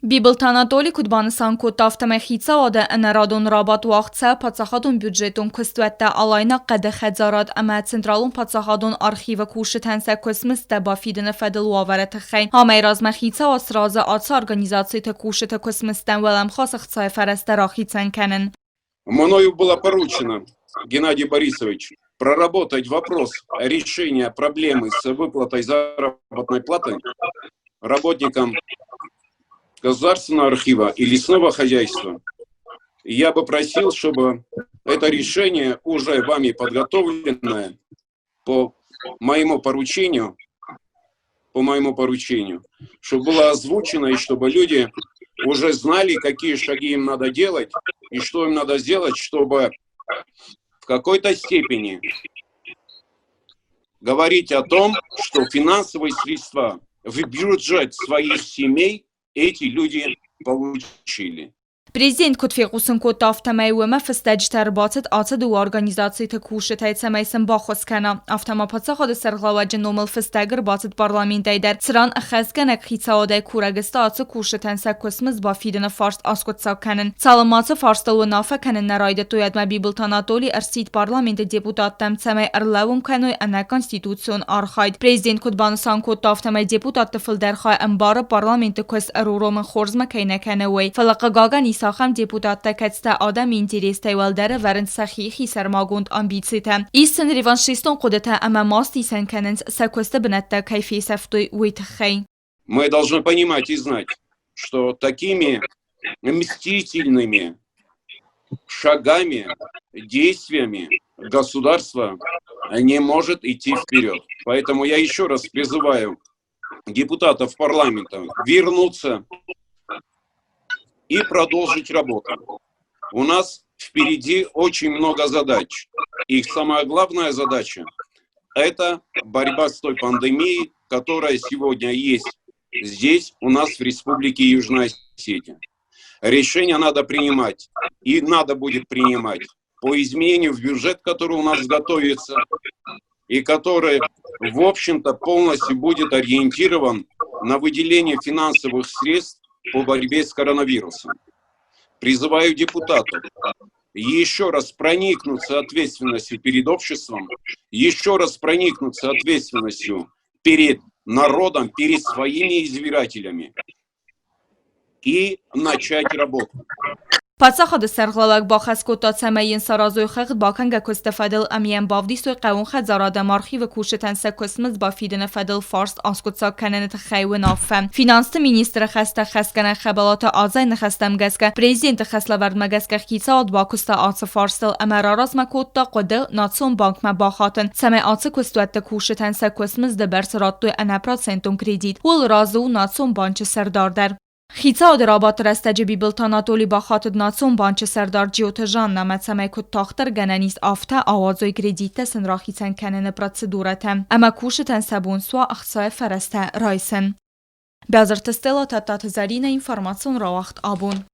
Библ Анатолий Кудбансан Кутафтаме Хицаода Энерадун Рабат Уахца Пацахадун бюджетун Кустуетта Алайна Каде Хедзарад Ама Централун Пацахадун Архива Кушетенсе Космисте Бафиден Федел Уаверет Хейн Ама Разма Хица Осраза Аца Организации Кушета Космистен Велам Хосахцай Фересте Рахицен Кенен. Мною было поручено, Геннадий Борисович, проработать вопрос решения проблемы с выплатой заработной платы работникам Государственного архива и лесного хозяйства. Я бы просил, чтобы это решение, уже вами подготовленное по моему поручению, чтобы было озвучено, и чтобы люди уже знали, какие шаги им надо делать, и что им надо сделать, чтобы в какой-то степени говорить о том, что финансовые средства в бюджет своих семей эти люди получили. Президент Кутфиqusın Kutaftame ve mefstejter batet ated u organizacji te kushetay semeysen baxos kana aftama patsaxod serglawac nomel festeger batet parlamentayder tran xazganek xitsaoday kuragista atı kusheten sekosmiz bafidene fars askotsakanın salamatı farstal ve nafakanen narayda toyadma Bibl Anatoli ersit parlamente deputattam semey erlavum kanoy ana konstitusyon arxayd Prezident Kutbansan Kutaftame deputat tfilder khay ambar parlamente kos eruromen xorzma kaynakane falaqa gagan Сахам депутат такетста адам интерестай валдара варен сахихи сармагунд амбицита. Истен реваншистон кодета ама масти сенкененс сакоста бнетта кайфи сафтой уитхей. Мы должны понимать и знать, что такими мстительными шагами, действиями государство не может идти вперед. Поэтому я еще раз призываю депутатов парламента вернуться и продолжить работу. У нас впереди очень много задач. И самая главная задача – это борьба с той пандемией, которая сегодня есть здесь, у нас в Республике Южная Осетия. Решения надо принимать, и надо будет принимать по изменению в бюджет, который у нас готовится, и который, в общем-то, полностью будет ориентирован на выделение финансовых средств по борьбе с коронавирусом. Призываю депутатов еще раз проникнуться ответственностью перед обществом, еще раз проникнуться ответственностью перед народом, перед своими избирателями и начать работу. Пацахад سرغلاق با خسکوتا سمیین سرازوی خقد با کنگ کستفادل امین بافدی سوی قوون خد زراده مارخی و کوشتن سکسمز با فیدن فدل فارست آسکوتسا کننت خیو نافم. فینانست مینیستر خسته خسکنه خبالات آزای نخستم گسکه پریزیدنت خسله ورد مگسکه خیصاد با کستا آتس فارستل امراراز مکوتا قده ناتسون بانک مباخاتن سمی آتس کستوات کوشتن سکسمز دبرس راتوی انپرات سنتون کریدید ول رازو ناتسون بانچ سردار در. خیصاد رابط رستج بیبل Anatoli با خاطر ناتسون بانچ سردار جیوتجان نمت سمی کد تاختر گنانیست آفته آوازوی گریدیت سن راخیتن کنن پراتسدورتم اما کوشتن سبون سوا اخصای فرسته رایسن. Бязар тестела татат зарина информацион равахт абун.